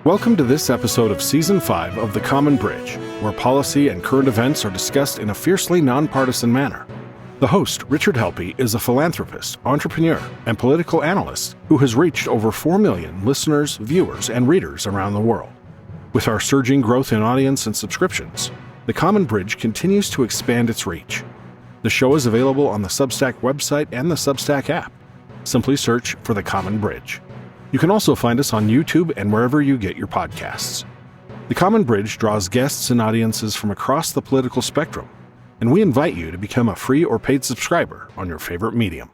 Welcome to this episode of Season 5 of The Common Bridge, where policy and current events are discussed in a fiercely nonpartisan manner. The host, Richard Helppie, is a philanthropist, entrepreneur, and political analyst who has reached over 4 million listeners, viewers, and readers around the world. With our surging growth in audience and subscriptions, The Common Bridge continues to expand its reach. The show is available on the Substack website and the Substack app. Simply search for The Common Bridge. You can also find us on YouTube and wherever you get your podcasts. The Common Bridge draws guests and audiences from across the political spectrum, and we invite you to become a free or paid subscriber on your favorite medium.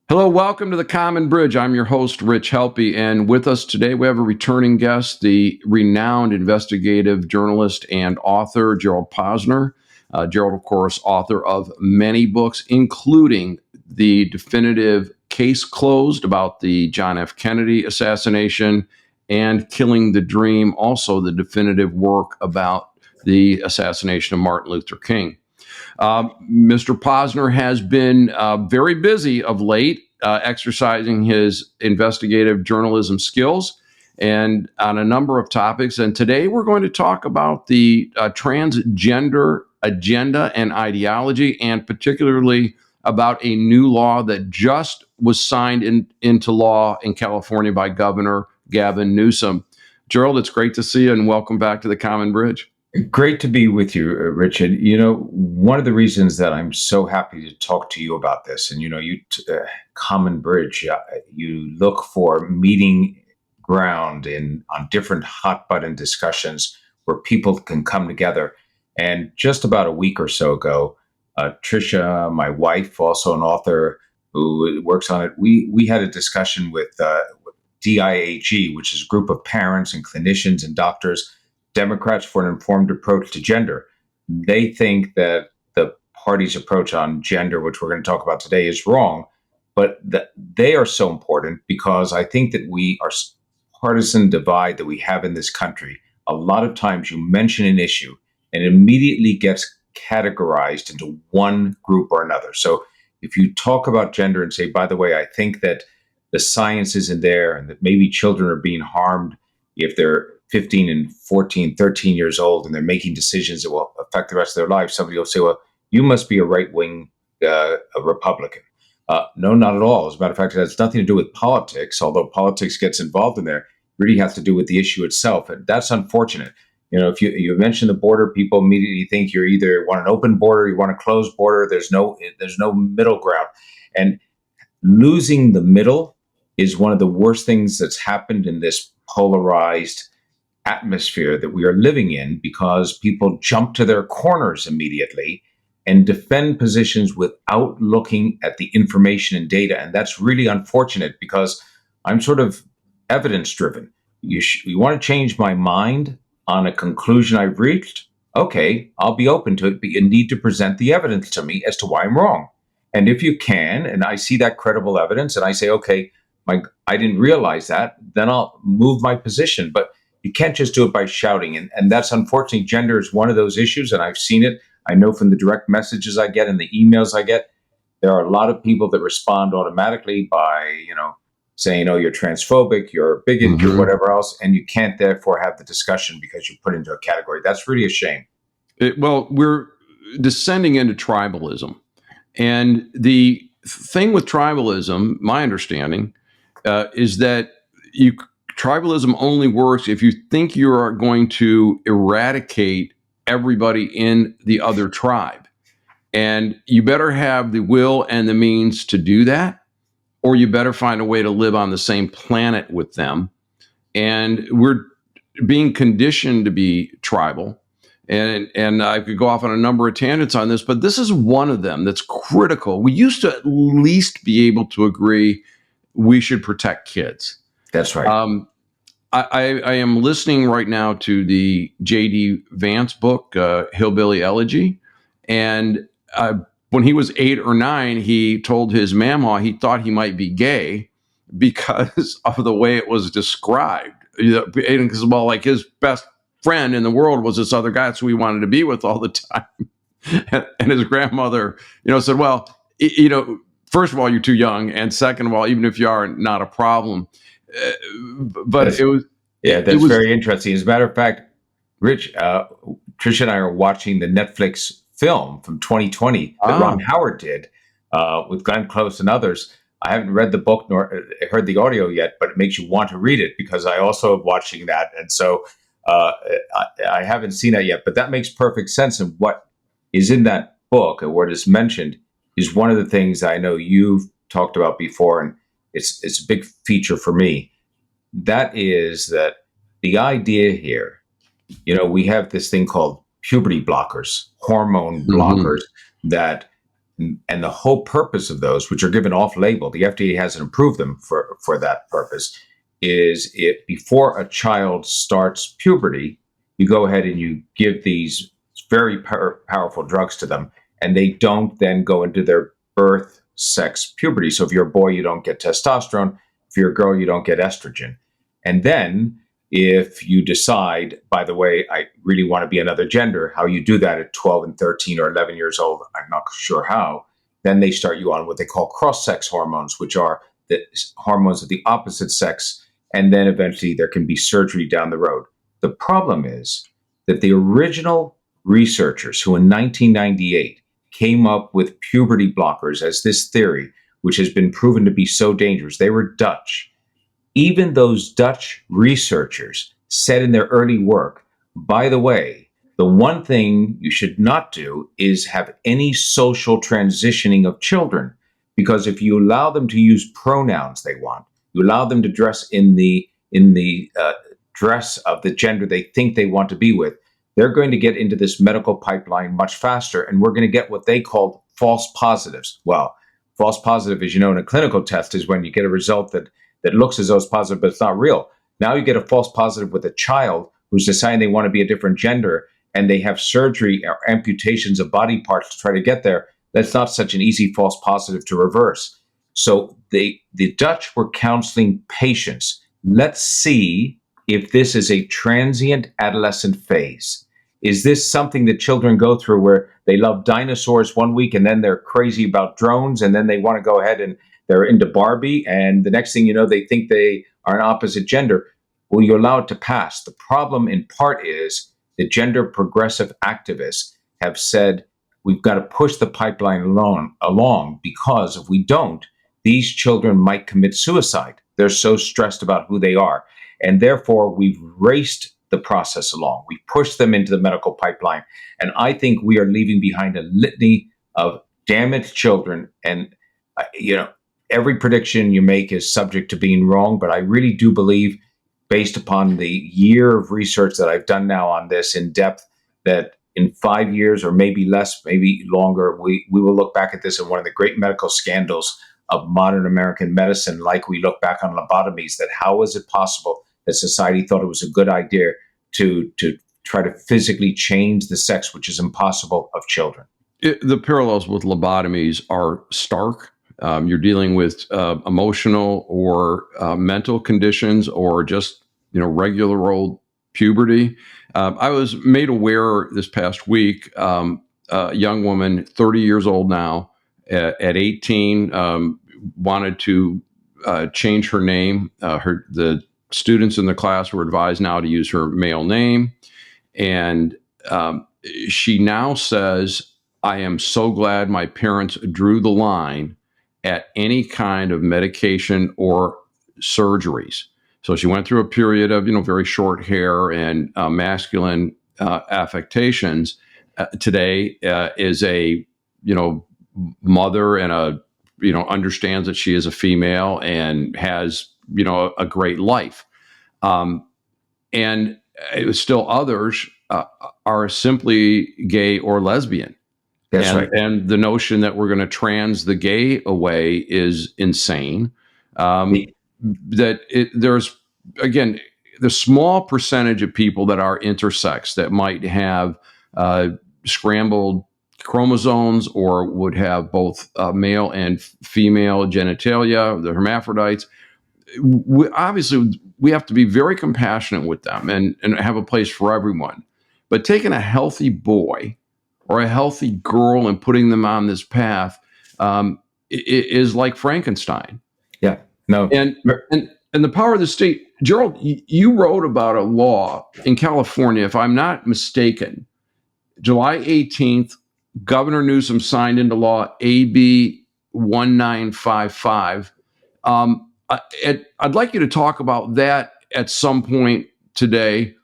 Hello, welcome to The Common Bridge. I'm your host, Rich Helppie, and with us today we have a returning guest, the renowned investigative journalist and author, Gerald Posner. Gerald, of course, author of many books, including the definitive Case Closed about the John F. Kennedy assassination and Killing the Dream, also the definitive work about the assassination of Martin Luther King. Mr. Posner has been very busy of late, exercising his investigative journalism skills and on a number of topics. And today we're going to talk about the transgender agenda and ideology, and particularly about a new law that just was signed into law in California by Governor Gavin Newsome. Gerald, it's great to see you, and welcome back to The Common Bridge. Great to be with you, Richard. You know, one of the reasons that I'm so happy to talk to you about this, and Common Bridge, you look for meeting ground on different hot button discussions where people can come together. And just about a week or so ago, Tricia, my wife, also an author who works on it, we had a discussion with DIAG, which is a group of parents and clinicians and doctors, Democrats for an Informed Approach to Gender. They think that the party's approach on gender, which we're going to talk about today, is wrong, but they are so important because I think that our partisan divide that we have in this country, a lot of times you mention an issue and it immediately gets categorized into one group or another. So if you talk about gender and say, by the way, I think that the science isn't there and that maybe children are being harmed if they're 15 and 14, 13 years old and they're making decisions that will affect the rest of their life, somebody will say, well, you must be a right-wing a Republican. No, not at all. As a matter of fact, it has nothing to do with politics, although politics gets involved in there. It really has to do with the issue itself. And that's unfortunate. You know, if you mention the border, people immediately think you either want an open border, you want a closed border. There's no middle ground. And losing the middle is one of the worst things that's happened in this polarized atmosphere that we are living in, because people jump to their corners immediately and defend positions without looking at the information and data. And that's really unfortunate because I'm sort of evidence driven. You want to change my mind on a conclusion I've reached? Okay, I'll be open to it, but you need to present the evidence to me as to why I'm wrong. And if you can, and I see that credible evidence and I say, okay, I didn't realize that, then I'll move my position. But you can't just do it by shouting. And that's unfortunately, gender is one of those issues, and I've seen it. I know from the direct messages I get and the emails I get, there are a lot of people that respond automatically by, saying, oh, you're transphobic, you're a bigot, you're whatever else, and you can't therefore have the discussion because you're put into a category. That's really a shame. We're descending into tribalism. And the thing with tribalism, my understanding, is that tribalism only works if you think you are going to eradicate everybody in the other tribe. And you better have the will and the means to do that, or you better find a way to live on the same planet with them. And we're being conditioned to be tribal. And I could go off on a number of tangents on this, but this is one of them that's critical. We used to at least be able to agree we should protect kids. That's right. I am listening right now to the J.D. Vance book, Hillbilly Elegy. And when he was 8 or 9, he told his mamaw he thought he might be gay because of the way it was described. Because, well, like his best friend in the world was this other guy, that's who he wanted to be with all the time. And his grandmother, said, well, first of all, you're too young, and second of all, even if you are, not a problem. Uh, but That's, it was, that's very interesting. As a matter of fact, Rich, Tricia and I are watching the Netflix film from 2020 that Ron Howard did with Glenn Close and others. I haven't read the book nor heard the audio yet, but it makes you want to read it because I also am watching that. And so I haven't seen that yet, but that makes perfect sense. And what is in that book and what is mentioned is one of the things I know you've talked about before, and it's a big feature for me. That is that the idea here, we have this thing called puberty blockers, hormone blockers that, and the whole purpose of those, which are given off-label, the FDA hasn't approved them for that purpose, is it before a child starts puberty, you go ahead and you give these very powerful drugs to them, and they don't then go into their birth sex puberty. So if you're a boy, you don't get testosterone. If you're a girl, you don't get estrogen. And then if you decide, by the way, I really want to be another gender, how you do that at 12 and 13 or 11 years old, I'm not sure how, then they start you on what they call cross-sex hormones, which are the hormones of the opposite sex, and then eventually there can be surgery down the road. The problem is that the original researchers who in 1998 came up with puberty blockers as this theory, which has been proven to be so dangerous, they were Dutch. Even those Dutch researchers said in their early work, by the way, the one thing you should not do is have any social transitioning of children, because if you allow them to use pronouns they want, you allow them to dress in the dress of the gender they think they want to be with, they're going to get into this medical pipeline much faster, and we're going to get what they call false positives. Well, false positive, as you know, in a clinical test is when you get a result that looks as though it's positive, but it's not real. Now you get a false positive with a child who's deciding they want to be a different gender, and they have surgery or amputations of body parts to try to get there. That's not such an easy false positive to reverse. So the Dutch were counseling patients. Let's see if this is a transient adolescent phase. Is this something that children go through where they love dinosaurs one week and then they're crazy about drones and then they want to go ahead and they're into Barbie, and the next thing you know, they think they are an opposite gender? Will you allow it to pass? The problem in part is the gender progressive activists have said, we've got to push the pipeline along because if we don't, these children might commit suicide. They're so stressed about who they are. And therefore, we've raced the process along. We pushed them into the medical pipeline. And I think we are leaving behind a litany of damaged children. And, every prediction you make is subject to being wrong, but I really do believe, based upon the year of research that I've done now on this in depth, that in 5 years or maybe less, maybe longer, we will look back at this as one of the great medical scandals of modern American medicine, like we look back on lobotomies, that how was it possible that society thought it was a good idea to try to physically change the sex, which is impossible, of children? The parallels with lobotomies are stark. You're dealing with emotional or mental conditions, or just regular old puberty. I was made aware this past week. A young woman, 30 years old now, at 18, wanted to change her name. The students in the class were advised now to use her male name, and she now says, "I am so glad my parents drew the line at any kind of medication or surgeries." So she went through a period of, very short hair and masculine affectations. Today is a, mother and understands that she is a female and has, a great life. And still others are simply gay or lesbian. That's right. And the notion that we're going to trans the gay away is insane. There's, again, the small percentage of people that are intersex that might have scrambled chromosomes or would have both male and female genitalia, the hermaphrodites. Obviously, we have to be very compassionate with them and have a place for everyone. But taking a healthy boy or a healthy girl and putting them on this path, is like Frankenstein. Yeah. No. And the power of the state. Gerald, you wrote about a law in California, if I'm not mistaken, July 18th, Governor Newsome signed into law AB 1955. I'd like you to talk about that at some point today,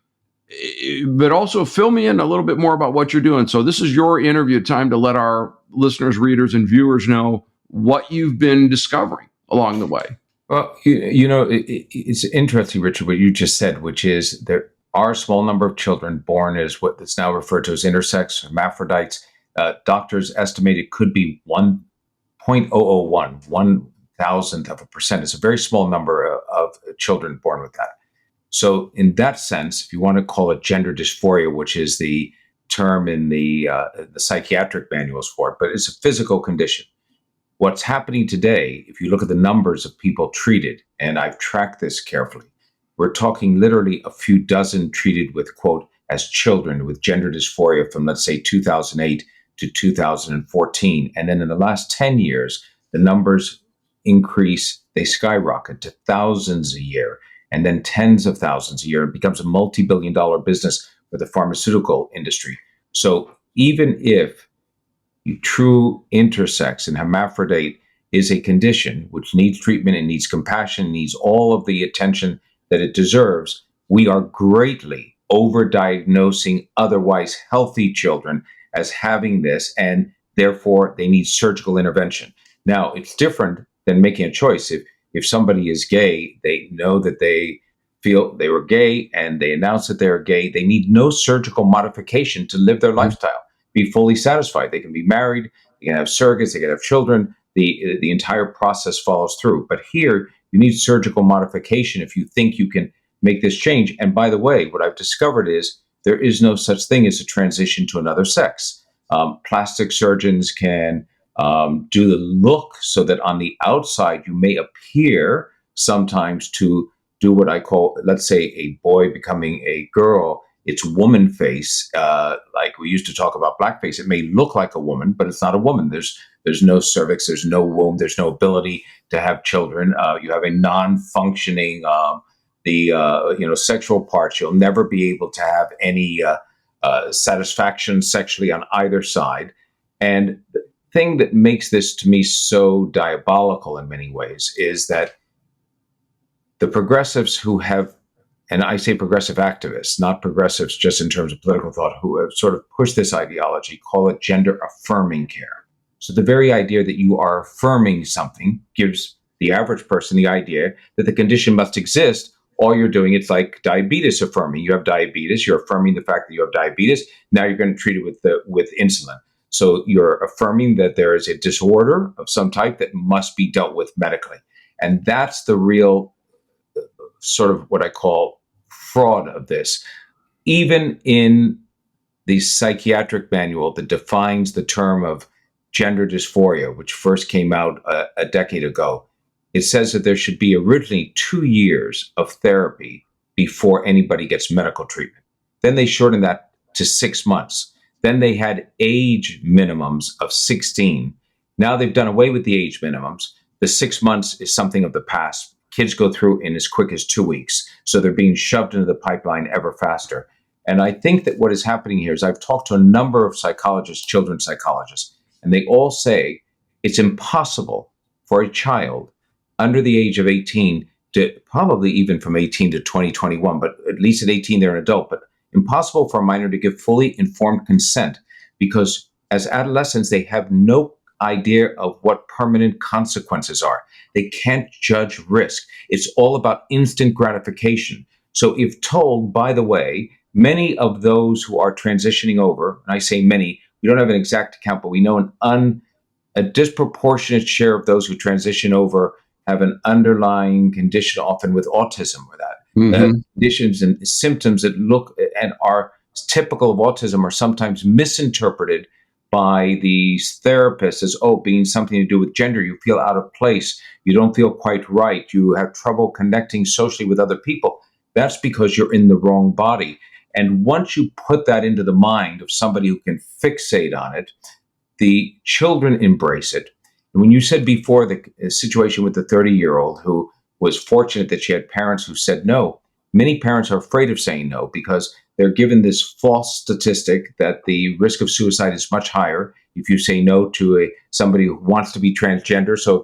but also fill me in a little bit more about what you're doing. So this is your interview time to let our listeners, readers, and viewers know what you've been discovering along the way. Well, it's interesting, Richard, what you just said, which is there are a small number of children born as what is now referred to as intersex, hermaphrodites. Doctors estimate it could be 1.001, 1,000%. It's a very small number of children born with that. So in that sense, if you want to call it gender dysphoria, which is the term in the psychiatric manuals for it, but it's a physical condition. What's happening today, if you look at the numbers of people treated, and I've tracked this carefully, we're talking literally a few dozen treated with, quote, as children with gender dysphoria from, let's say, 2008 to 2014. And then in the last 10 years, the numbers increase, they skyrocket to thousands a year, and then tens of thousands a year. It becomes a multi-billion-dollar business for the pharmaceutical industry. So even if true intersex and hermaphrodite is a condition which needs treatment and needs compassion, needs all of the attention that it deserves, we are greatly overdiagnosing otherwise healthy children as having this, and therefore they need surgical intervention. Now, it's different than making a choice. If somebody is gay, they know that they feel they were gay and they announce that they're gay. They need no surgical modification to live their lifestyle, be fully satisfied. They can be married, they can have surrogates, they can have children. The entire process follows through. But here, you need surgical modification if you think you can make this change. And by the way, what I've discovered is there is no such thing as a transition to another sex. Plastic surgeons can do the look so that on the outside you may appear sometimes to do what I call, let's say, a boy becoming a girl. It's woman face, like we used to talk about blackface. It may look like a woman, but it's not a woman. There's no cervix, there's no womb, there's no ability to have children. You have a non-functioning sexual parts. You'll never be able to have any satisfaction sexually on either side. And the thing that makes this to me so diabolical in many ways is that the progressives who have, and I say progressive activists, not progressives just in terms of political thought, who have sort of pushed this ideology, call it gender affirming care. So the very idea that you are affirming something gives the average person the idea that the condition must exist. All you're doing, it's like diabetes affirming. You have diabetes, you're affirming the fact that you have diabetes. Now you're going to treat it with insulin. So you're affirming that there is a disorder of some type that must be dealt with medically. And that's the real sort of what I call fraud of this. Even in the psychiatric manual that defines the term of gender dysphoria, which first came out a decade ago, it says that there should be originally 2 years of therapy before anybody gets medical treatment. Then they shortened that to 6 months. Then they had age minimums of 16. Now they've done away with the age minimums. The 6 months is something of the past. Kids go through in as quick as 2 weeks. So they're being shoved into the pipeline ever faster. And I think that what is happening here is I've talked to a number of psychologists, children's psychologists, and they all say it's impossible for a child under the age of 18 to, probably even from 18 to 2021, but at least at 18 they're an adult, but impossible for a minor to give fully informed consent because as adolescents they have no idea of what permanent consequences are. They can't judge risk. It's all about instant gratification. So if told, by the way, many of those who are transitioning over, and I say many, we don't have an exact count, but we know a disproportionate share of those who transition over have an underlying condition, often with autism or that. Conditions and symptoms that look and are typical of autism are sometimes misinterpreted by these therapists as, being something to do with gender. You feel out of place. You don't feel quite right. You have trouble connecting socially with other people. That's because you're in the wrong body. And once you put that into the mind of somebody who can fixate on it, the children embrace it. when you said before the situation with the 30-year-old who was fortunate that she had parents who said no, many parents are afraid of saying no because they're given this false statistic that the risk of suicide is much higher if you say no to somebody who wants to be transgender. So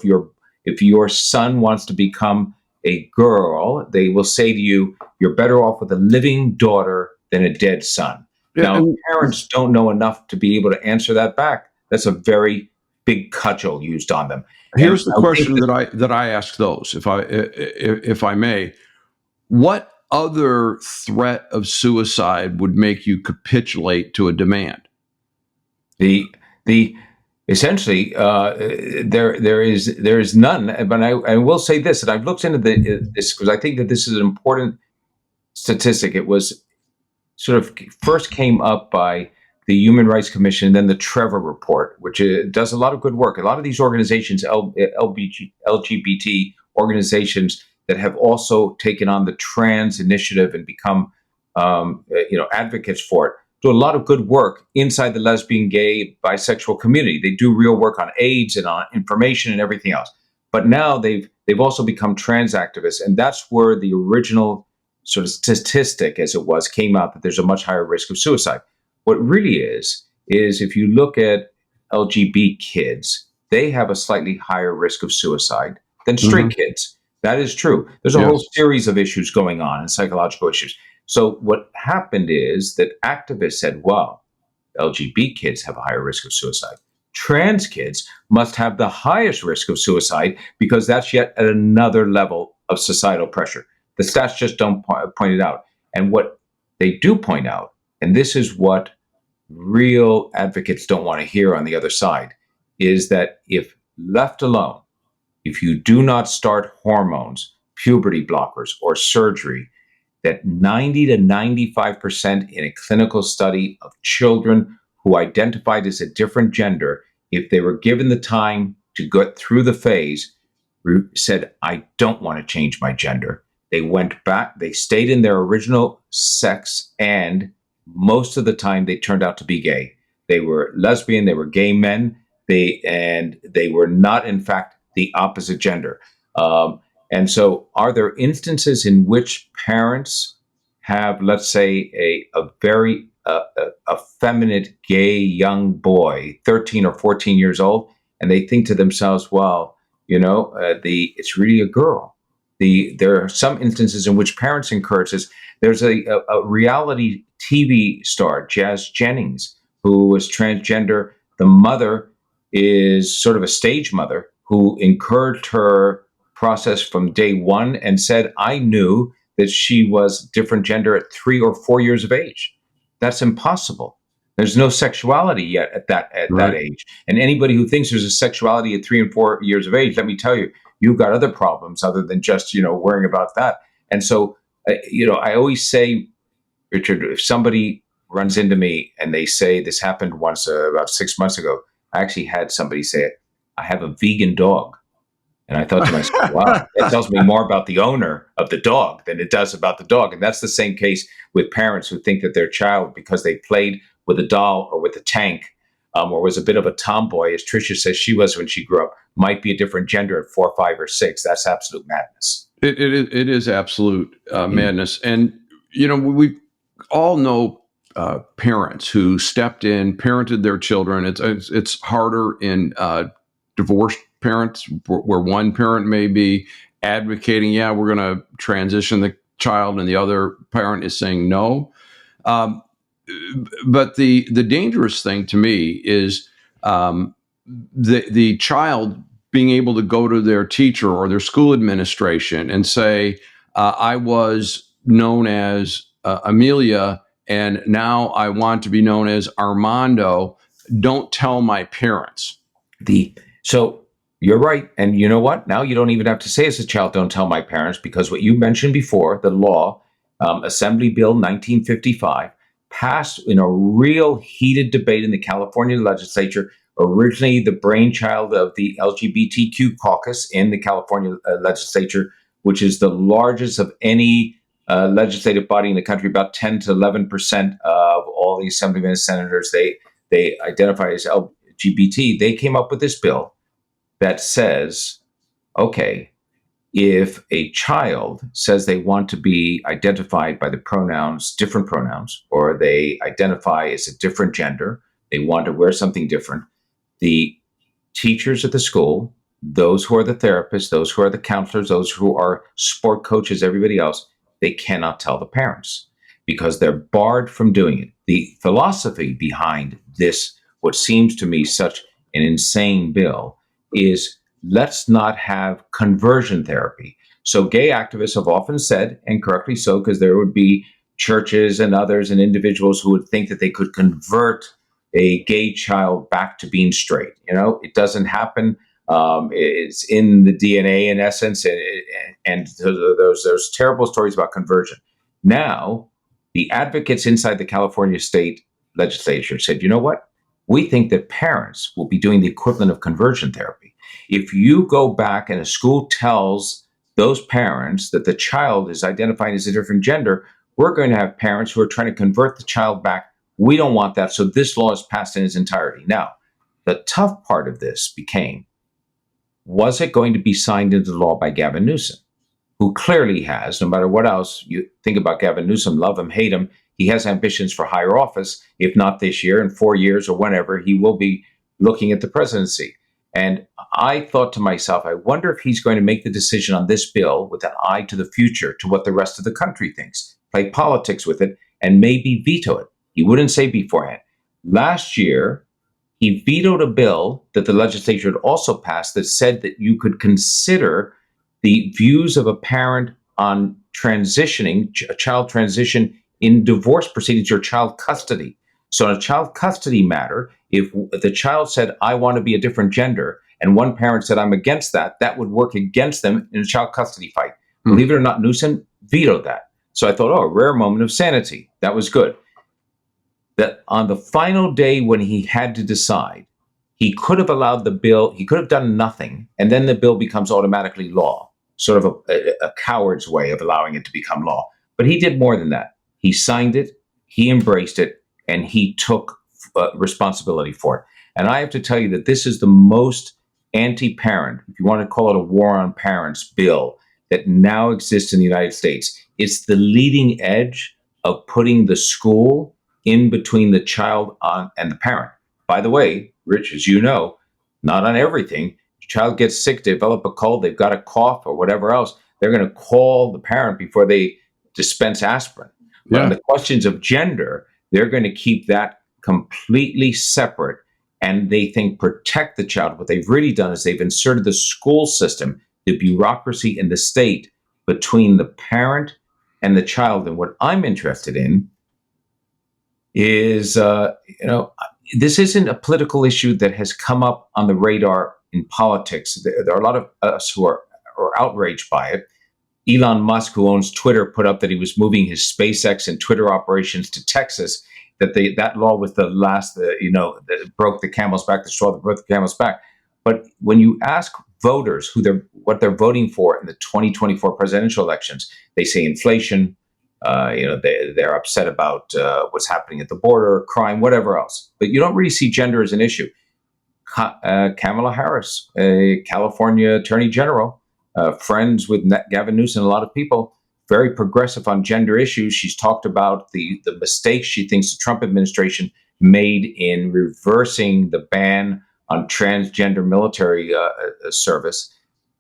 if your son wants to become a girl, they will say to you, you're better off with a living daughter than a dead son. Yeah, Now, and parents don't know enough to be able to answer that back. That's a very big cudgel used on them. And here's the I think question that I ask those, if I may. What other threat of suicide would make you capitulate to a demand? the essentially there is none. But I will say this, and I've looked into this because I think that this is an important statistic. It was sort of first came up by the Human Rights Commission, then the Trevor Report, which does a lot of good work. A lot of these organizations, LGBT organizations that have also taken on the trans initiative and become, advocates for it, do a lot of good work inside the lesbian, gay, bisexual community. They do real work on AIDS and on information and everything else. But now they've also become trans activists, and that's where the original sort of statistic, as it was, came out that there's a much higher risk of suicide. What really is if you look at LGBT kids, they have a slightly higher risk of suicide than straight kids. That is true. There's a whole series of issues going on and psychological issues. So what happened is that activists said, well, LGBT kids have a higher risk of suicide. Trans kids must have the highest risk of suicide because that's yet at another level of societal pressure. The stats just don't point it out. And what they do point out, and this is what real advocates don't want to hear on the other side, is that if left alone, if you do not start hormones, puberty blockers, or surgery, that 90 to 95% in a clinical study of children who identified as a different gender, if they were given the time to go through the phase, said, I don't want to change my gender. They went back, they stayed in their original sex, and most of the time they turned out to be gay. They were lesbian, they were gay men, they were not, in fact, the opposite gender. And so are there instances in which parents have, let's say, a very effeminate gay young boy, 13 or 14 years old, and they think to themselves, well, it's really a girl. There are some instances in which parents encourage this. There's a reality TV star, Jazz Jennings, who was transgender. The mother is sort of a stage mother who encouraged her process from day one and said, I knew that she was different gender at 3 or 4 years of age. That's impossible. There's no sexuality yet at that age. And anybody who thinks there's a sexuality at 3 and 4 years of age, let me tell you, you've got other problems other than just, worrying about that. And so, I always say, Richard, if somebody runs into me and they say this happened once about 6 months ago, I actually had somebody say, I have a vegan dog. And I thought to myself, wow, that tells me more about the owner of the dog than it does about the dog. And that's the same case with parents who think that their child, because they played with a doll or with a tank, or was a bit of a tomboy, as Tricia says she was when she grew up, might be a different gender at 4, 5, or 6. That's absolute madness. It is absolute madness. And, we all know parents who stepped in, parented their children. It's harder in divorced parents where one parent may be advocating, we're going to transition the child, and the other parent is saying no. But the dangerous thing to me is the child being able to go to their teacher or their school administration and say, I was known as Amelia, and now I want to be known as Armando. Don't tell my parents. So you're right. And you know what? Now you don't even have to say as a child, don't tell my parents, because what you mentioned before, the law, Assembly Bill 1955, passed in a real heated debate in the California legislature, originally the brainchild of the LGBTQ caucus in the California legislature, which is the largest of any legislative body in the country. About 10 to 11% of all the assemblymen and senators, they identify as LGBT. They came up with this bill that says, okay, if a child says they want to be identified by the pronouns, different pronouns, or they identify as a different gender, they want to wear something different, the teachers at the school, those who are the therapists, those who are the counselors, those who are sport coaches, everybody else, they cannot tell the parents because they're barred from doing it. The philosophy behind this, what seems to me such an insane bill, is let's not have conversion therapy. So gay activists have often said, and correctly so, because there would be churches and others and individuals who would think that they could convert a gay child back to being straight. It doesn't happen. It's in the DNA in essence, and there's terrible stories about conversion. Now, the advocates inside the California state legislature said, you know what? We think that parents will be doing the equivalent of conversion therapy. If you go back and a school tells those parents that the child is identifying as a different gender, we're going to have parents who are trying to convert the child back. We don't want that. So this law is passed in its entirety. Now, the tough part of this became, was it going to be signed into law by Gavin Newsome, who clearly has, no matter what else you think about Gavin Newsome, love him, hate him, he has ambitions for higher office. If not this year, in 4 years or whenever, he will be looking at the presidency. And I thought to myself, I wonder if he's going to make the decision on this bill with an eye to the future, to what the rest of the country thinks, play politics with it, and maybe veto it. He wouldn't say beforehand. Last year, he vetoed a bill that the legislature had also passed that said that you could consider the views of a parent on transitioning, a child transition in divorce proceedings or child custody. So in a child custody matter, if the child said, I want to be a different gender, and one parent said, I'm against that, that would work against them in a child custody fight. Believe it or not, Newsom vetoed that. So I thought, oh, a rare moment of sanity. That was good. That on the final day when he had to decide, he could have allowed the bill, he could have done nothing, and then the bill becomes automatically law, sort of a coward's way of allowing it to become law. But he did more than that. He signed it, he embraced it, and he took responsibility for it. And I have to tell you that this is the most anti-parent, if you want to call it a war on parents bill, that now exists in the United States. It's the leading edge of putting the school in between the child and the parent. By the way, Rich, as you know, not on everything. The child gets sick, develop a cold, they've got a cough or whatever else, they're going to call the parent before they dispense aspirin. But on the questions of gender, they're going to keep that completely separate, and they think protect the child. What they've really done is they've inserted the school system, the bureaucracy in the state between the parent and the child. And what I'm interested in is, this isn't a political issue that has come up on the radar in politics. There are a lot of us who are outraged by it. Elon Musk, who owns Twitter, put up that he was moving his SpaceX and Twitter operations to Texas, that law was the last, that broke the camel's back, the straw that broke the camel's back. But when you ask voters what they're voting for in the 2024 presidential elections, they say inflation, they're upset about what's happening at the border, crime, whatever else. But you don't really see gender as an issue. Kamala Harris, a California attorney general, friends with Gavin Newsom, a lot of people, very progressive on gender issues. She's talked about the mistakes she thinks the Trump administration made in reversing the ban on transgender military service.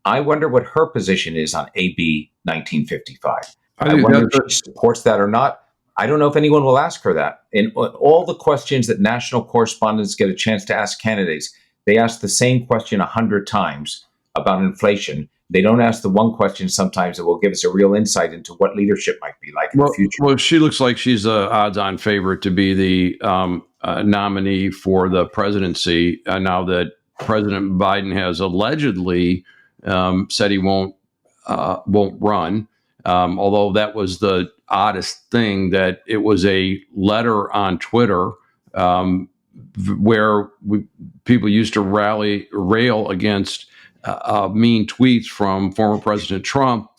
I wonder what her position is on AB 1955. I wonder if she supports that or not. I don't know if anyone will ask her that. In all the questions that national correspondents get a chance to ask candidates, they ask the same question 100 times about inflation. They don't ask the one question sometimes that will give us a real insight into what leadership might be like in the future. Well, she looks like she's an odds-on favorite to be the nominee for the presidency now that President Biden has allegedly said he won't run. Although that was the oddest thing, that it was a letter on Twitter where people used to rail against mean tweets from former President Trump,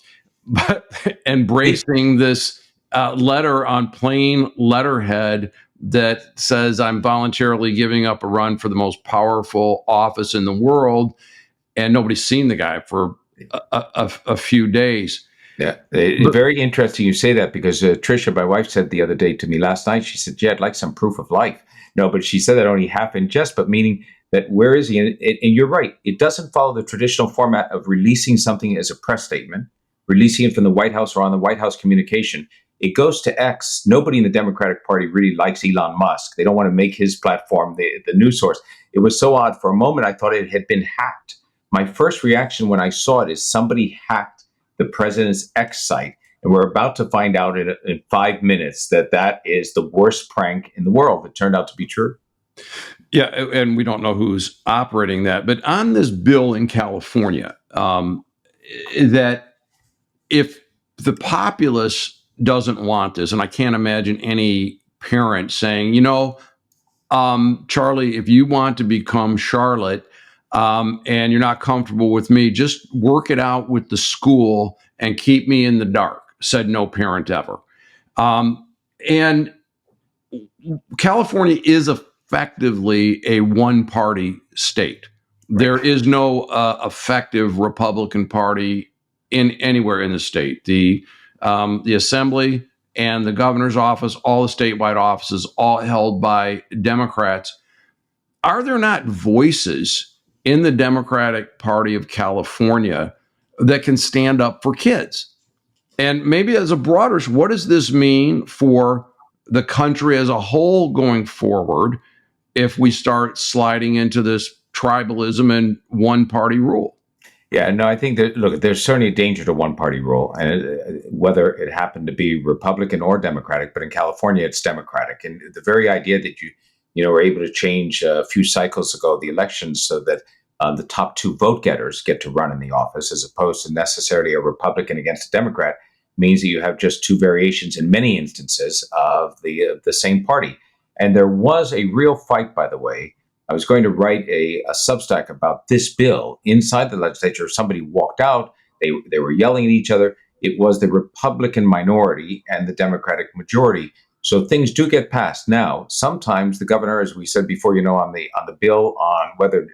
but embracing this letter on plain letterhead that says, I'm voluntarily giving up a run for the most powerful office in the world. and nobody's seen the guy for a few days. Yeah, it's very interesting you say that, because Tricia, my wife, said the other day to me last night, she said, "Yeah, I'd like some proof of life." No, but she said that only half in jest, but meaning that where is he? And you're right. It doesn't follow the traditional format of releasing something as a press statement, releasing it from the White House or on the White House communication. It goes to X. Nobody in the Democratic Party really likes Elon Musk. They don't want to make his platform the news source. It was so odd. For a moment, I thought it had been hacked. My first reaction when I saw it is somebody hacked the president's X site. And we're about to find out in 5 minutes that is the worst prank in the world. It turned out to be true. Yeah, and we don't know who's operating that. But on this bill in California, that if the populace doesn't want this, and I can't imagine any parent saying, Charlie, if you want to become Charlotte, and you're not comfortable with me, just work it out with the school and keep me in the dark, said no parent ever. And California is effectively a one-party state. Right. There is no effective Republican Party anywhere in the state. The Assembly and the governor's office, all the statewide offices, all held by Democrats. Are there not voices in the Democratic Party of California that can stand up for kids? And maybe as a broader, what does this mean for the country as a whole going forward if we start sliding into this tribalism and one-party rule? Yeah, no, I think that, look, there's certainly a danger to one-party rule, and whether it happened to be Republican or Democratic, but in California, it's Democratic. And the very idea that you were able to change a few cycles ago the elections so that the top two vote getters get to run in the office, as opposed to necessarily a Republican against a Democrat, means that you have just two variations in many instances of the same party. And there was a real fight, by the way. I was going to write a Substack about this bill inside the legislature. Somebody walked out. They were yelling at each other. It was the Republican minority and the Democratic majority. So things do get passed. Now, sometimes the governor, as we said before, on the bill on whether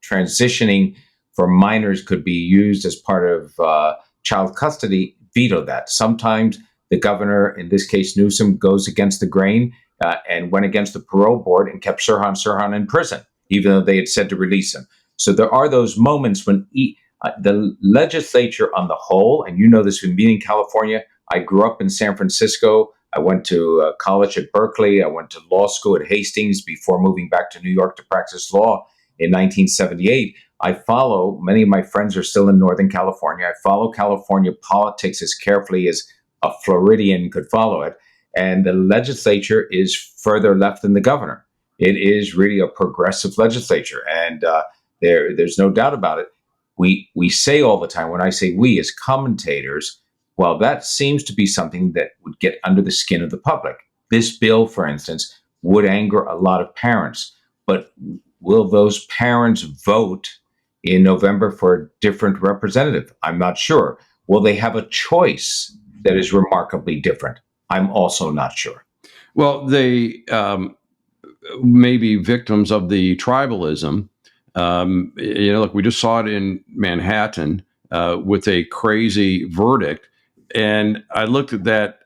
transitioning for minors could be used as part of child custody, vetoed that. Sometimes the governor, in this case Newsome, goes against the grain and went against the parole board and kept Sirhan in prison, even though they had said to release him. So there are those moments when the legislature on the whole, and this from being in California, I grew up in San Francisco. I went to college at Berkeley. I went to law school at Hastings before moving back to New York to practice law in 1978. I follow, many of my friends are still in Northern California. I follow California politics as carefully as a Floridian could follow it. And the legislature is further left than the governor. It is really a progressive legislature. And there's no doubt about it. We say all the time, when I say we as commentators, well, that seems to be something that would get under the skin of the public. This bill, for instance, would anger a lot of parents. But will those parents vote in November for a different representative? I'm not sure. Will they have a choice that is remarkably different? I'm also not sure. Well, they may be victims of the tribalism. Look, we just saw it in Manhattan with a crazy verdict. And I looked at that,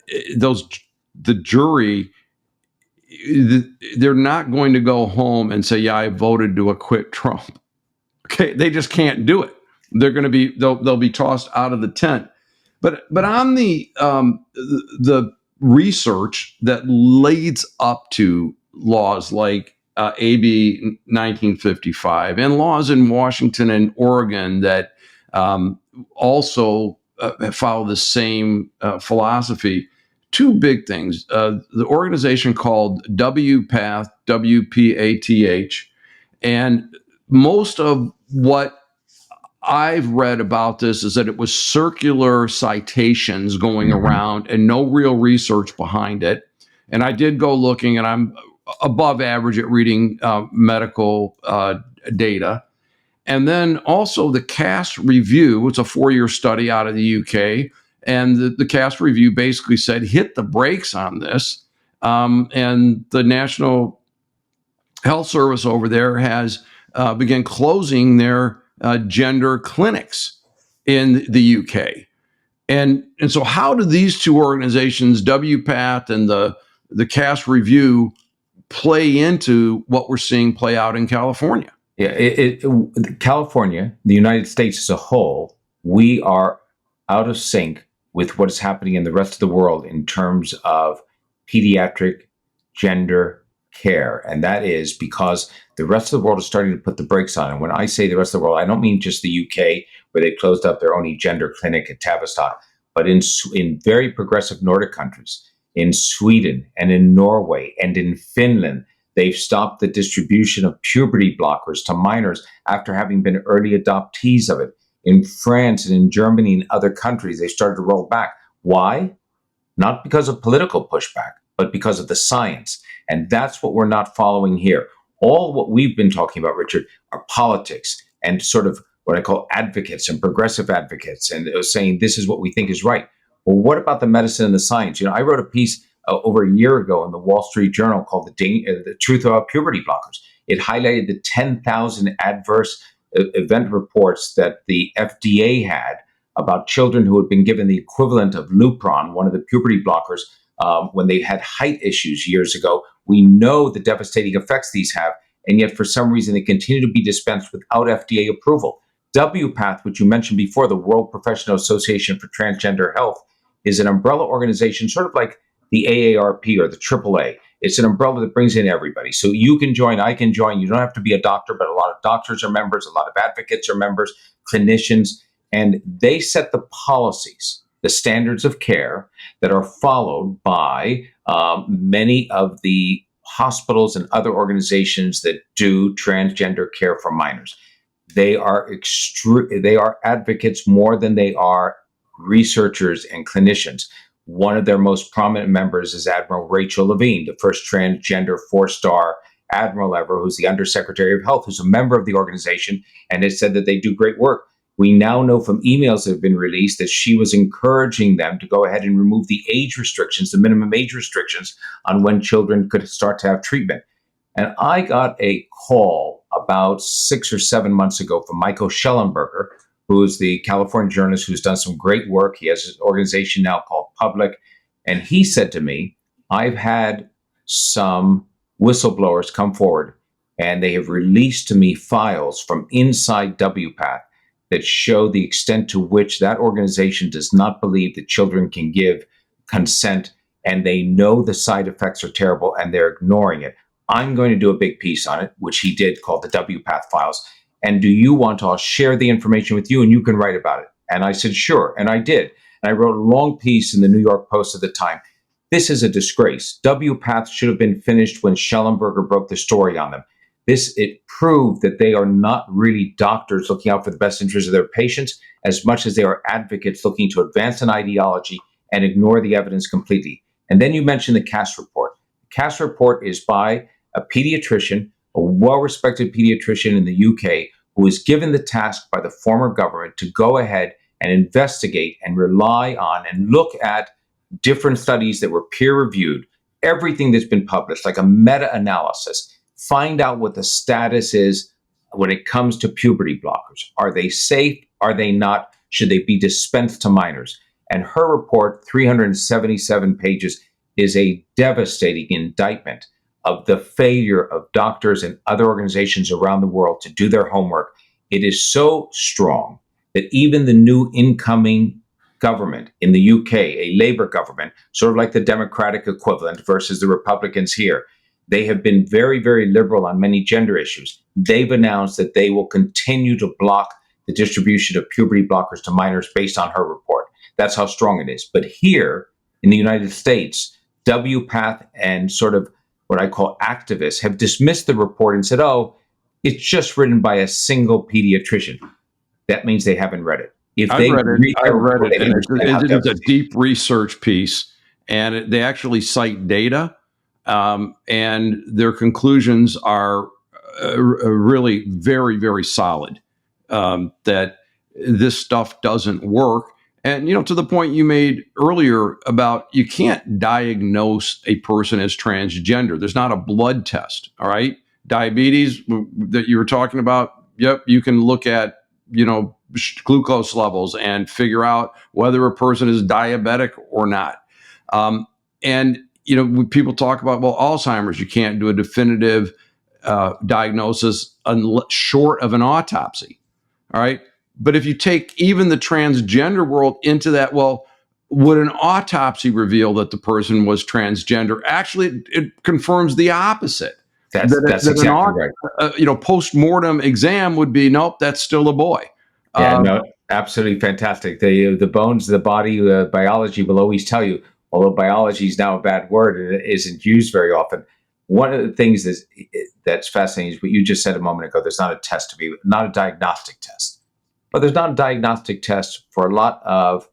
the jury, they're not going to go home and say, yeah, I voted to acquit Trump. Okay, they just can't do it. They'll be tossed out of the tent. But on the research that leads up to laws like AB 1955 and laws in Washington and Oregon that also follow the same philosophy, two big things. The organization called WPATH, WPATH, and most of what I've read about this is that it was circular citations going around and no real research behind it. And I did go looking, and I'm above average at reading medical data. And then also the CAS review, it's a 4-year study out of the UK. And the CAS review basically said, hit the brakes on this. And the National Health Service over there has began closing their gender clinics in the UK. And so how do these two organizations, WPATH and the Cass Review, play into what we're seeing play out in California? Yeah, California, the United States as a whole, we are out of sync with what is happening in the rest of the world in terms of pediatric gender care. And that is because the rest of the world is starting to put the brakes on. And when I say the rest of the world, I don't mean just the UK, where they closed up their only gender clinic at Tavistock, but in very progressive Nordic countries, in Sweden and in Norway and in Finland, they've stopped the distribution of puberty blockers to minors after having been early adoptees of it. In France and in Germany and other countries, they started to roll back. Why? Not because of political pushback, but because of the science. And that's what we're not following here. All what we've been talking about, Richard, are politics and sort of what I call advocates and progressive advocates, and saying this is what we think is right. Well, what about the medicine and the science? You know, I wrote a piece over a year ago in the Wall Street Journal called The Truth About Puberty Blockers. It highlighted the 10,000 adverse event reports that the FDA had about children who had been given the equivalent of Lupron, one of the puberty blockers, when they had height issues years ago. We know the devastating effects these have, and yet for some reason they continue to be dispensed without FDA approval. WPATH, which you mentioned before, the World Professional Association for Transgender Health, is an umbrella organization, sort of like the AARP or the AAA. It's an umbrella that brings in everybody. So you can join, I can join. You don't have to be a doctor, but a lot of doctors are members, a lot of advocates are members, clinicians, and they set the policies, the standards of care that are followed by many of the hospitals and other organizations that do transgender care for minors. They are advocates more than they are researchers and clinicians. One of their most prominent members is Admiral Rachel Levine, the first transgender 4-star admiral ever, who's the Undersecretary of Health, who's a member of the organization, and has said that they do great work. We now know from emails that have been released that she was encouraging them to go ahead and remove the age restrictions, the minimum age restrictions on when children could start to have treatment. And I got a call about 6 or 7 months ago from Michael Schellenberger, who's the California journalist who's done some great work. He has an organization now called Public. And he said to me, I've had some whistleblowers come forward and they have released to me files from inside WPATH that show the extent to which that organization does not believe that children can give consent, and they know the side effects are terrible and they're ignoring it. I'm going to do a big piece on it, which he did, called the WPATH files. And do you want to share the information with you and you can write about it? And I said, sure. And I did. And I wrote a long piece in the New York Post at the time. This is a disgrace. WPATH should have been finished when Schellenberger broke the story on them. It proved that they are not really doctors looking out for the best interests of their patients as much as they are advocates looking to advance an ideology and ignore the evidence completely. And then you mentioned the Cass report. The Cass report is by a pediatrician, a well-respected pediatrician in the UK, who was given the task by the former government to go ahead and investigate and rely on and look at different studies that were peer-reviewed, everything that's been published, like a meta-analysis, find out what the status is when it comes to puberty blockers. Are they safe? Are they not? Should they be dispensed to minors? And her report, 377 pages, is a devastating indictment of the failure of doctors and other organizations around the world to do their homework. It is so strong that even the new incoming government in the UK, a Labour government, sort of like the Democratic equivalent versus the Republicans here, they have been very, very liberal on many gender issues. They've announced that they will continue to block the distribution of puberty blockers to minors based on her report. That's how strong it is. But here in the United States, WPATH and sort of what I call activists have dismissed the report and said, oh, it's just written by a single pediatrician. That means they haven't read it. If I've they read it, and it's a deep research piece, and they actually cite data, and their conclusions are really very, very solid, that this stuff doesn't work. And, you know, to the point you made earlier about you can't diagnose a person as transgender. There's not a blood test, all right? Diabetes that you were talking about, yep, you can look at, glucose levels and figure out whether a person is diabetic or not. And, when people talk about, well, Alzheimer's, you can't do a definitive diagnosis short of an autopsy. All right. But if you take even the transgender world into that, well, would an autopsy reveal that the person was transgender? Actually, it confirms the opposite. That's exactly right. Post-mortem exam would be, nope, that's still a boy. Yeah, no, absolutely fantastic. The bones, the body, biology will always tell you, although biology is now a bad word and it isn't used very often. One of the things that's fascinating is what you just said a moment ago. There's not a test to be, not a diagnostic test. But there's not a diagnostic test for a lot of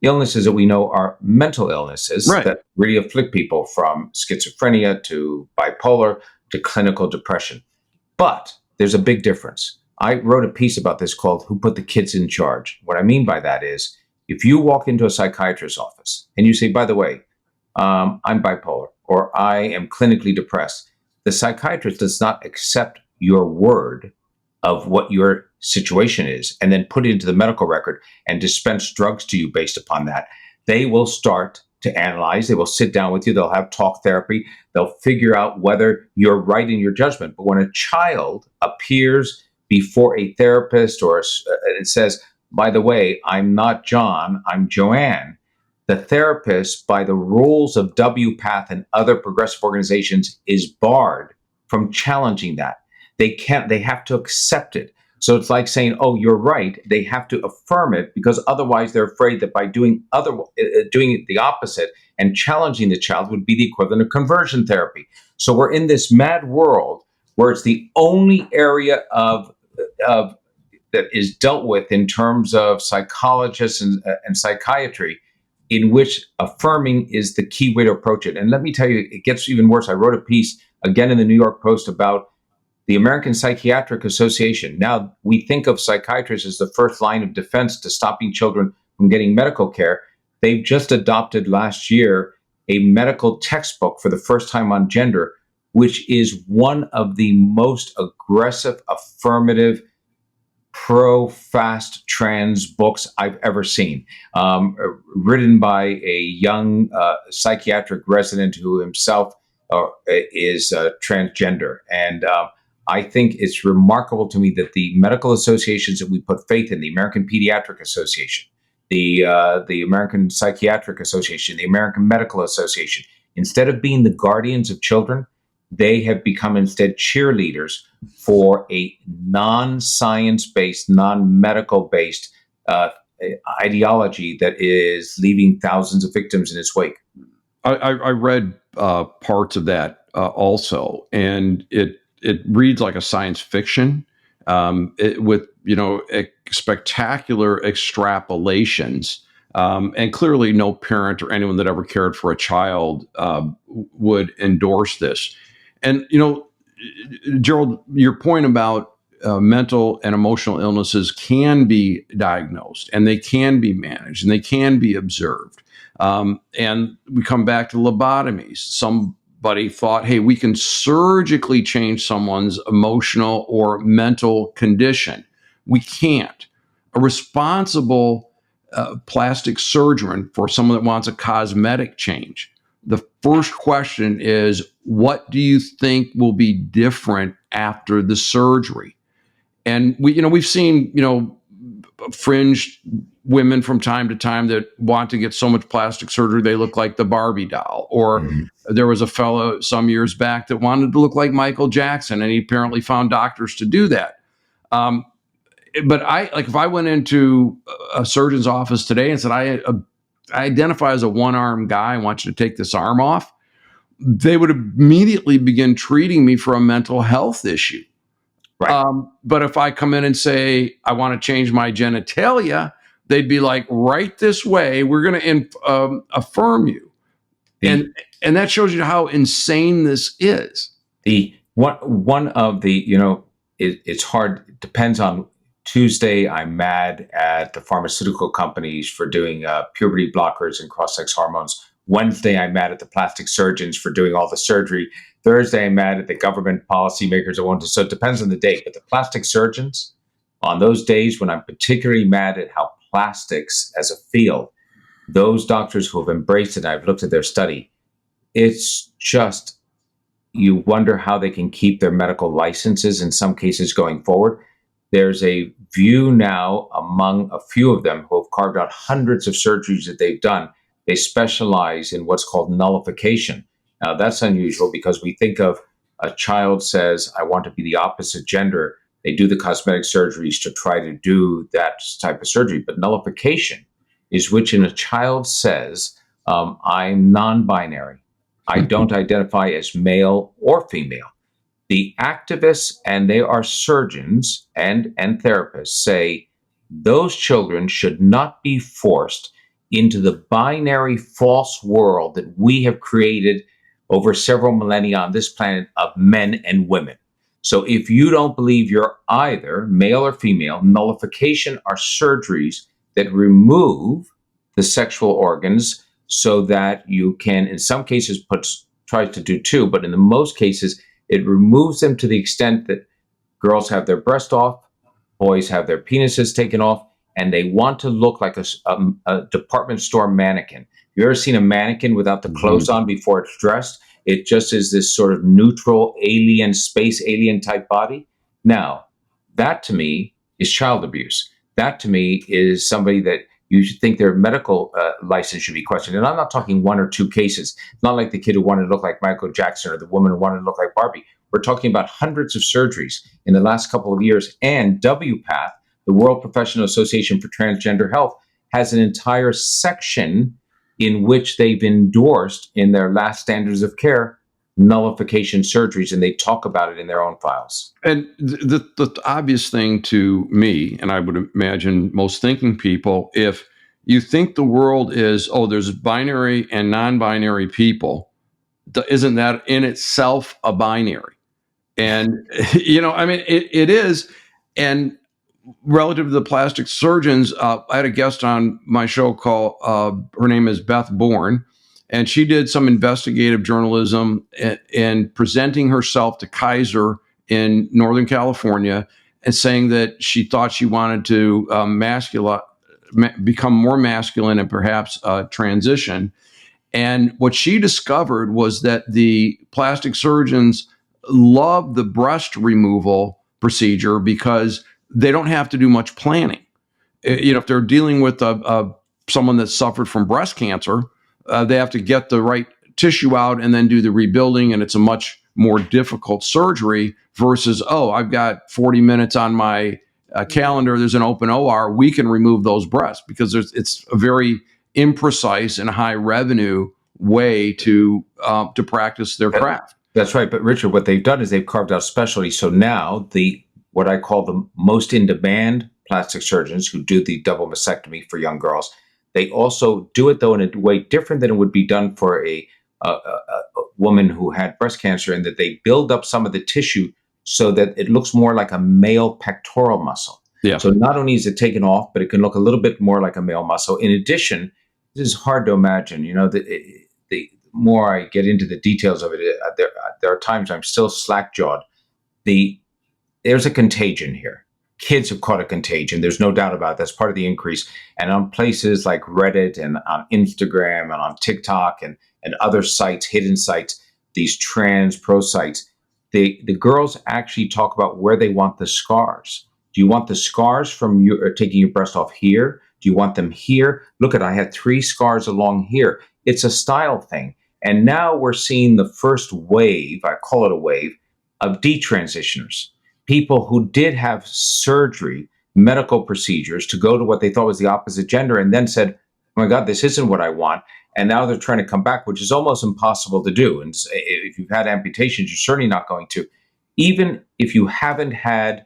illnesses that we know are mental illnesses that really afflict people, from schizophrenia to bipolar to clinical depression. But there's a big difference. I wrote a piece about this called "Who Put the Kids in Charge?" What I mean by that is, if you walk into a psychiatrist's office and you say, by the way, I'm bipolar or I am clinically depressed, the psychiatrist does not accept your word of what your situation is and then put it into the medical record and dispense drugs to you based upon that. They will start to analyze. They will sit down with you. They'll have talk therapy. They'll figure out whether you're right in your judgment. But when a child appears before a therapist or it says, by the way, I'm not John, I'm Joanne, the therapist, by the rules of WPATH and other progressive organizations, is barred from challenging that. They have to accept it. So it's like saying, oh, you're right. They have to affirm it, because otherwise they're afraid that by doing the opposite and challenging the child would be the equivalent of conversion therapy. So we're in this mad world where it's the only area of that is dealt with in terms of psychologists and psychiatry, in which affirming is the key way to approach it. And let me tell you, it gets even worse. I wrote a piece again in the New York Post about the American Psychiatric Association. Now, we think of psychiatrists as the first line of defense to stopping children from getting medical care. They've just adopted last year a medical textbook for the first time on gender, which is one of the most aggressive, affirmative, pro-fast trans books I've ever seen, written by a young psychiatric resident who himself is transgender. And I think it's remarkable to me that the medical associations that we put faith in, the American Pediatric Association, the American Psychiatric Association, the American Medical Association, instead of being the guardians of children, they have become instead cheerleaders for a non-science-based, non-medical-based ideology that is leaving thousands of victims in its wake. I read parts of that also, and it reads like a science fiction with spectacular extrapolations, and clearly no parent or anyone that ever cared for a child would endorse this. And Gerald, your point about mental and emotional illnesses can be diagnosed, and they can be managed, and they can be observed. And we come back to lobotomies. Somebody thought, hey, we can surgically change someone's emotional or mental condition. We can't. A responsible plastic surgeon, for someone that wants a cosmetic change, the first question is, what do you think will be different after the surgery? And we've seen, fringe women from time to time that want to get so much plastic surgery they look like the Barbie doll. Or there was a fellow some years back that wanted to look like Michael Jackson, and he apparently found doctors to do that. But if I went into a surgeon's office today and said, I identify as a one-arm guy, I want you to take this arm off, they would immediately begin treating me for a mental health issue. Right. But if I come in and say, I want to change my genitalia, they'd be like, right this way, we're going to affirm you. And that shows you how insane this is. One of the, it's hard. It depends on. Tuesday, I'm mad at the pharmaceutical companies for doing puberty blockers and cross-sex hormones. Wednesday, I'm mad at the plastic surgeons for doing all the surgery. Thursday, I'm mad at the government policymakers that want to. So it depends on the day. But the plastic surgeons, on those days when I'm particularly mad at how plastics as a field, those doctors who have embraced it, I've looked at their study, it's just, you wonder how they can keep their medical licenses in some cases going forward. There's a view now among a few of them who have carved out hundreds of surgeries that they've done. They specialize in what's called nullification. Now, that's unusual because we think of a child says, I want to be the opposite gender. They do the cosmetic surgeries to try to do that type of surgery. But nullification is which in a child says, I'm non-binary. I don't identify as male or female. The activists, and they are surgeons and therapists, say those children should not be forced into the binary false world that we have created over several millennia on this planet of men and women. So if you don't believe you're either male or female, nullification are surgeries that remove the sexual organs so that you can, in some cases, try to do two, but in the most cases, it removes them to the extent that girls have their breast off, boys have their penises taken off, and they want to look like a department store mannequin. You ever seen a mannequin without the clothes on before it's dressed? It just is this sort of neutral alien, space alien type body. Now, that to me is child abuse. That to me is somebody that you should think their medical license should be questioned. And I'm not talking one or two cases. It's not like the kid who wanted to look like Michael Jackson or the woman who wanted to look like Barbie. We're talking about hundreds of surgeries in the last couple of years. And WPATH, the World Professional Association for Transgender Health, has an entire section in which they've endorsed in their last standards of care nullification surgeries, and they talk about it in their own files. And the obvious thing to me, and I would imagine most thinking people, if you think the world is, oh, there's binary and non-binary people, isn't that in itself a binary? And, I mean, it is. And relative to the plastic surgeons, I had a guest on my show called, her name is Beth Bourne, and she did some investigative journalism and presenting herself to Kaiser in Northern California and saying that she thought she wanted to become more masculine and perhaps transition. And what she discovered was that the plastic surgeons love the breast removal procedure because they don't have to do much planning. If they're dealing with someone that suffered from breast cancer, they have to get the right tissue out and then do the rebuilding, and it's a much more difficult surgery versus, oh, I've got 40 minutes on my calendar, there's an open OR, we can remove those breasts, because it's a very imprecise and high revenue way to practice their craft. That's right. But Richard, what they've done is they've carved out specialties. So now what I call the most in-demand plastic surgeons who do the double mastectomy for young girls, they also do it, though, in a way different than it would be done for a woman who had breast cancer, in that they build up some of the tissue so that it looks more like a male pectoral muscle. Yeah. So not only is it taken off, but it can look a little bit more like a male muscle. In addition, this is hard to imagine. The more I get into the details of it, there are times I'm still slack-jawed. There's a contagion here. Kids have caught a contagion. There's no doubt about it. That's part of the increase. And on places like Reddit and on Instagram and on TikTok and other sites, hidden sites, these trans pro sites, the girls actually talk about where they want the scars. Do you want the scars from taking your breast off here? Do you want them here? Look I had 3 scars along here. It's a style thing. And now we're seeing the first wave, I call it a wave, of detransitioners. People who did have surgery, medical procedures to go to what they thought was the opposite gender, and then said, oh my God, this isn't what I want. And now they're trying to come back, which is almost impossible to do. And if you've had amputations, you're certainly not going to. Even if you haven't had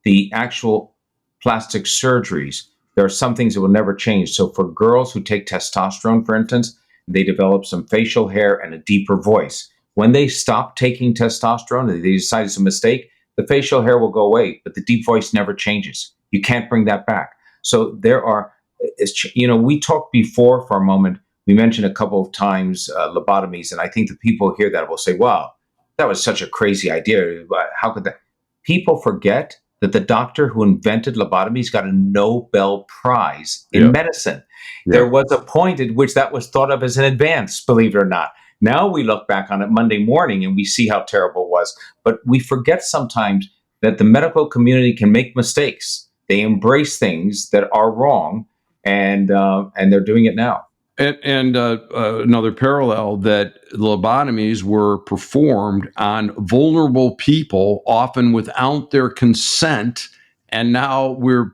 the actual plastic surgeries, there are some things that will never change. So for girls who take testosterone, for instance, they develop some facial hair and a deeper voice. When they stop taking testosterone, they decide it's a mistake, the facial hair will go away, but the deep voice never changes. You can't bring that back. So we talked before for a moment we mentioned a couple of times lobotomies, and I think the people hear that will say, wow, that was such a crazy idea. How could that? People forget that the doctor who invented lobotomies got a Nobel Prize in Yeah. medicine. Yeah. There was a point at which that was thought of as an advance, believe it or not. Now we look back on it Monday morning and we see how terrible it was. But we forget sometimes that the medical community can make mistakes. They embrace things that are wrong, and they're doing it now. And another parallel, that lobotomies were performed on vulnerable people, often without their consent. And now we're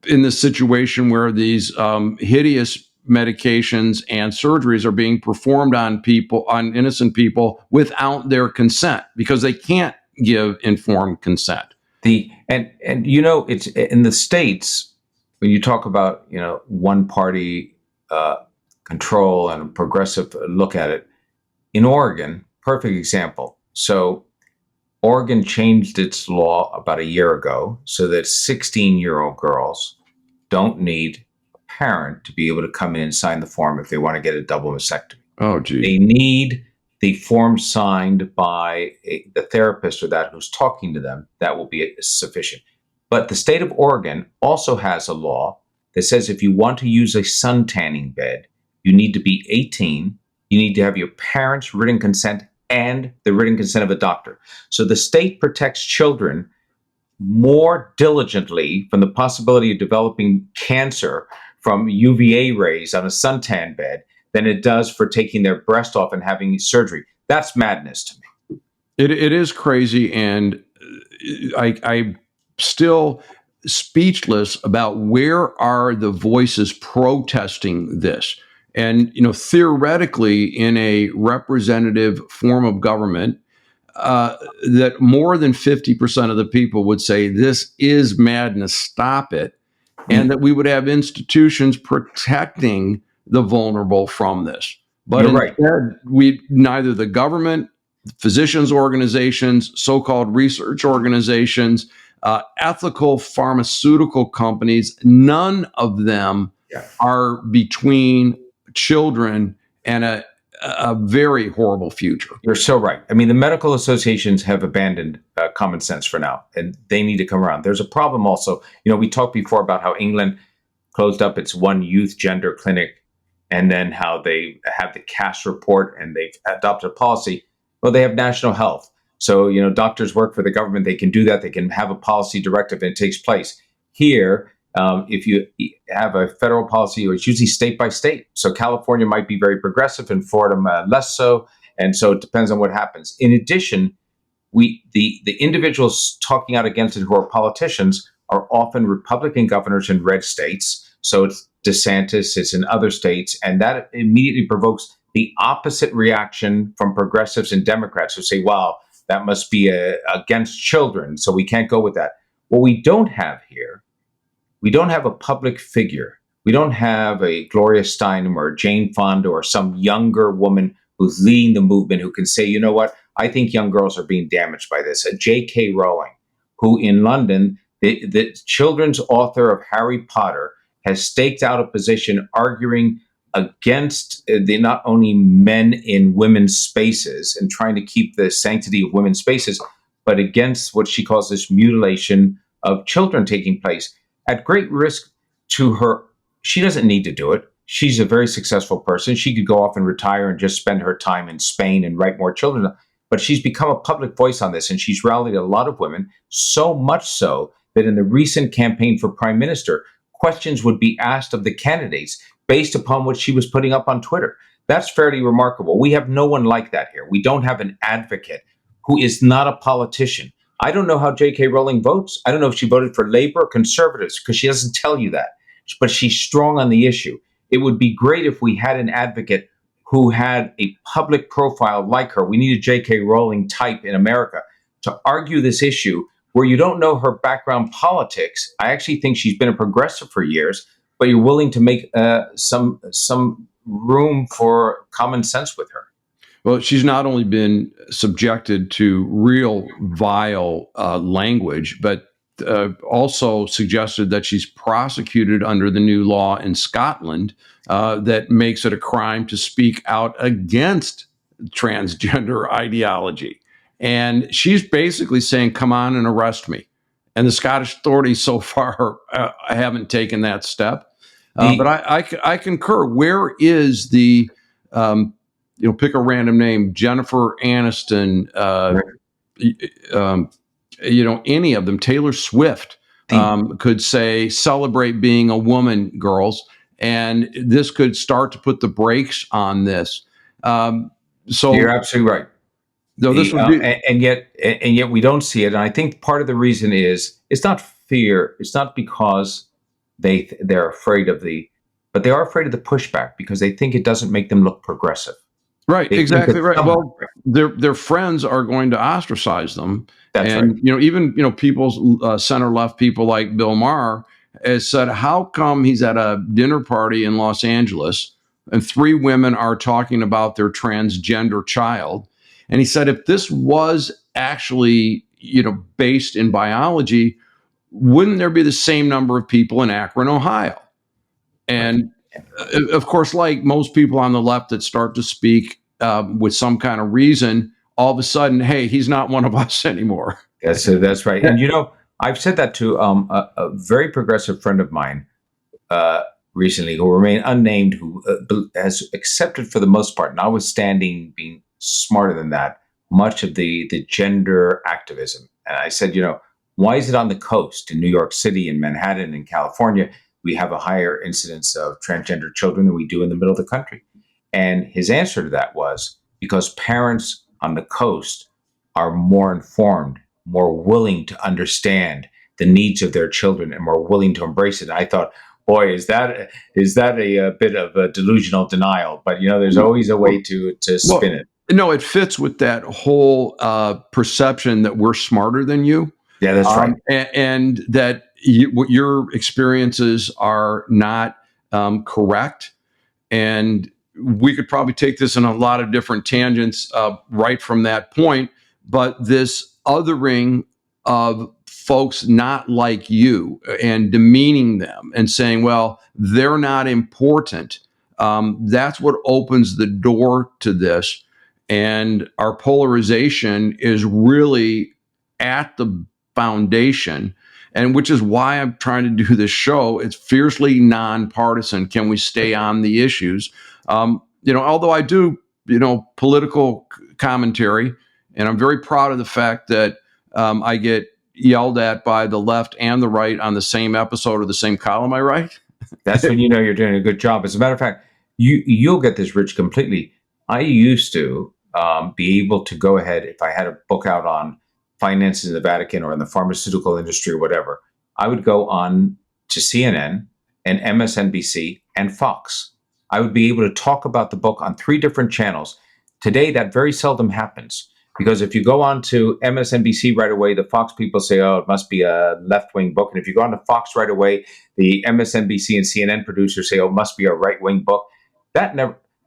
in the situation where these hideous medications and surgeries are being performed on people, on innocent people, without their consent, because they can't give informed consent. And it's in the States, when you talk about one party control and a progressive look at it. In Oregon, perfect example. So Oregon changed its law about a year ago so that 16-year-old girls don't need a parent to be able to come in and sign the form if they want to get a double mastectomy. Oh, gee. They need the form signed by the therapist or that who's talking to them. That will be sufficient. But the state of Oregon also has a law that says if you want to use a sun tanning bed, you need to be 18. You need to have your parents' written consent and the written consent of a doctor. So the state protects children more diligently from the possibility of developing cancer from UVA rays on a suntan bed than it does for taking their breast off and having surgery. That's madness to me. It is crazy, and I still speechless about where are the voices protesting this. And theoretically, in a representative form of government, that more than 50% of the people would say this is madness, stop it, and that we would have institutions protecting the vulnerable from this. But You're instead, right. we neither the government, physicians organizations, so-called research organizations, ethical pharmaceutical companies, none of them are between children and a very horrible future. You're so right. I mean, the medical associations have abandoned common sense for now, and they need to come around. There's a problem also. We talked before about how England closed up its one youth gender clinic, and then how they have the cash report and they've adopted a policy. Well, they have national health. So, doctors work for the government. They can do that. They can have a policy directive and it takes place. Here, if you have a federal policy, it's usually state by state. So California might be very progressive and Florida less so. And so it depends on what happens. In addition, the individuals talking out against it who are politicians are often Republican governors in red states. So it's DeSantis, it's in other states. And that immediately provokes the opposite reaction from progressives and Democrats who say, wow, that must be against children. So we can't go with that. What we don't have here, we don't have a public figure. We don't have a Gloria Steinem or Jane Fonda or some younger woman who's leading the movement who can say, you know what, I think young girls are being damaged by this. A J.K. Rowling, who in London, the children's author of Harry Potter, has staked out a position arguing against the not only men in women's spaces and trying to keep the sanctity of women's spaces, but against what she calls this mutilation of children taking place at great risk to her. She doesn't need to do it. She's a very successful person. She could go off and retire and just spend her time in Spain and write more children. But she's become a public voice on this, and she's rallied a lot of women, so much so that in the recent campaign for prime minister, questions would be asked of the candidates based upon what she was putting up on Twitter. That's fairly remarkable. We have no one like that here. We don't have an advocate who is not a politician. I don't know how J.K. Rowling votes. I don't know if she voted for Labor or Conservatives because she doesn't tell you that. But she's strong on the issue. It would be great if we had an advocate who had a public profile like her. We need a J.K. Rowling type in America to argue this issue where you don't know her background politics. I actually think she's been a progressive for years, but you're willing to make some room for common sense with her. Well, she's not only been subjected to real vile language, but also suggested that she's prosecuted under the new law in Scotland that makes it a crime to speak out against transgender ideology. And she's basically saying, come on and arrest me. And the Scottish authorities so far haven't taken that step. But I concur. Where is the, pick a random name, Jennifer Aniston, any of them, Taylor Swift could say, celebrate being a woman, girls. And this could start to put the brakes on this. So you're absolutely right. No, this would be, and yet we don't see it. And I think part of the reason is it's not fear. It's not because they're afraid of but they are afraid of the pushback because they think it doesn't make them look progressive. Right, exactly right. Well, their friends are going to ostracize them. That's and right. Even people, center left people like Bill Maher has said, how come he's at a dinner party in Los Angeles and 3 women are talking about their transgender child? And he said, if this was actually, based in biology, wouldn't there be the same number of people in Akron, Ohio? And of course, like most people on the left that start to speak with some kind of reason, all of a sudden, hey, he's not one of us anymore. That's right. And I've said that to a very progressive friend of mine recently, who remain unnamed, who has accepted for the most part, notwithstanding being smarter than that, much of the gender activism. And I said, why is it on the coast in New York City, in Manhattan, in California, we have a higher incidence of transgender children than we do in the middle of the country? And his answer to that was because parents on the coast are more informed, more willing to understand the needs of their children, and more willing to embrace it. And I thought, boy, is that a bit of a delusional denial? But there's always a way to spin it. No, it fits with that whole perception that we're smarter than you. Yeah, that's right. And that your experiences are not correct. And we could probably take this in a lot of different tangents right from that point. But this othering of folks not like you and demeaning them and saying, well, they're not important. That's what opens the door to this. And our polarization is really at the foundation, and which is why I'm trying to do this show. It's fiercely nonpartisan. Can we stay on the issues? Although I do, political commentary, and I'm very proud of the fact that I get yelled at by the left and the right on the same episode or the same column I write. That's when you're doing a good job. As a matter of fact, you'll get this, Rich, completely. I used to be able to go ahead, if I had a book out on finances in the Vatican or in the pharmaceutical industry or whatever, I would go on to CNN and MSNBC and Fox. I would be able to talk about the book on 3 different channels. Today, that very seldom happens, because if you go on to MSNBC right away, the Fox people say, oh, it must be a left-wing book. And if you go on to Fox right away, the MSNBC and CNN producers say, oh, it must be a right-wing book.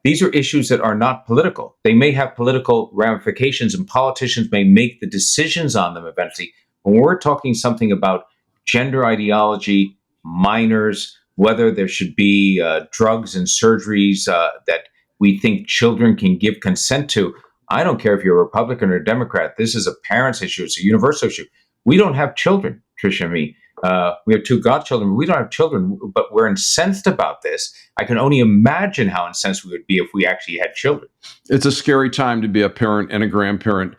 These are issues that are not political. They may have political ramifications, and politicians may make the decisions on them eventually. When we're talking something about gender ideology, minors, whether there should be drugs and surgeries that we think children can give consent to, I don't care if you're a Republican or a Democrat. This is a parent's issue. It's a universal issue. We don't have children, Tricia and me. We have 2 godchildren. We don't have children, but we're incensed about this. I can only imagine how incensed we would be if we actually had children. It's a scary time to be a parent and a grandparent.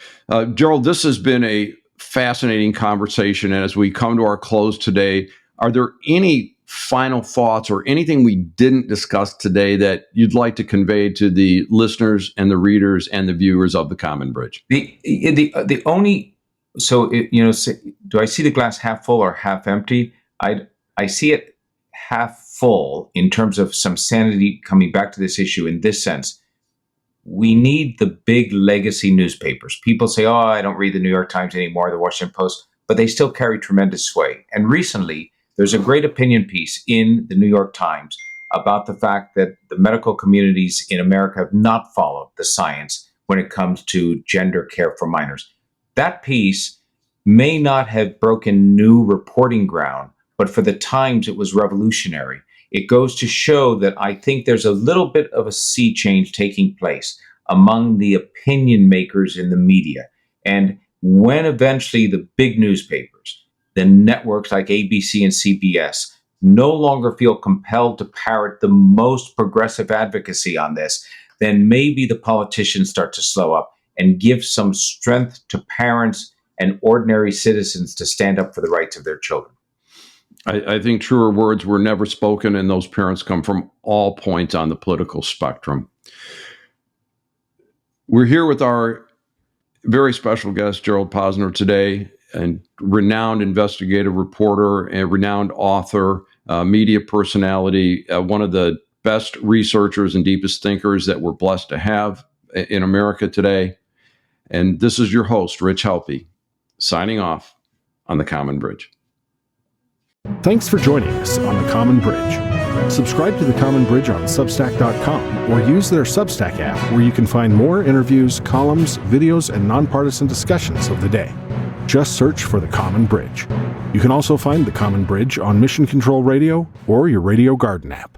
Gerald, this has been a fascinating conversation. And as we come to our close today, are there any final thoughts or anything we didn't discuss today that you'd like to convey to the listeners and the readers and the viewers of The Common Bridge? The only... So, do I see the glass half full or half empty? I see it half full in terms of some sanity coming back to this issue in this sense. We need the big legacy newspapers. People say, oh, I don't read the New York Times anymore, the Washington Post, but they still carry tremendous sway. And recently, there's a great opinion piece in the New York Times about the fact that the medical communities in America have not followed the science when it comes to gender care for minors. That piece may not have broken new reporting ground, but for the times it was revolutionary. It goes to show that I think there's a little bit of a sea change taking place among the opinion makers in the media. And when eventually the big newspapers, the networks like ABC and CBS, no longer feel compelled to parrot the most progressive advocacy on this, then maybe the politicians start to slow up and give some strength to parents and ordinary citizens to stand up for the rights of their children. I think truer words were never spoken, and those parents come from all points on the political spectrum. We're here with our very special guest, Gerald Posner, today, a renowned investigative reporter, a renowned author, media personality, one of the best researchers and deepest thinkers that we're blessed to have in America today. And this is your host, Rich Helppie, signing off on The Common Bridge. Thanks for joining us on The Common Bridge. Subscribe to The Common Bridge on Substack.com or use their Substack app where you can find more interviews, columns, videos, and nonpartisan discussions of the day. Just search for The Common Bridge. You can also find The Common Bridge on Mission Control Radio or your Radio Garden app.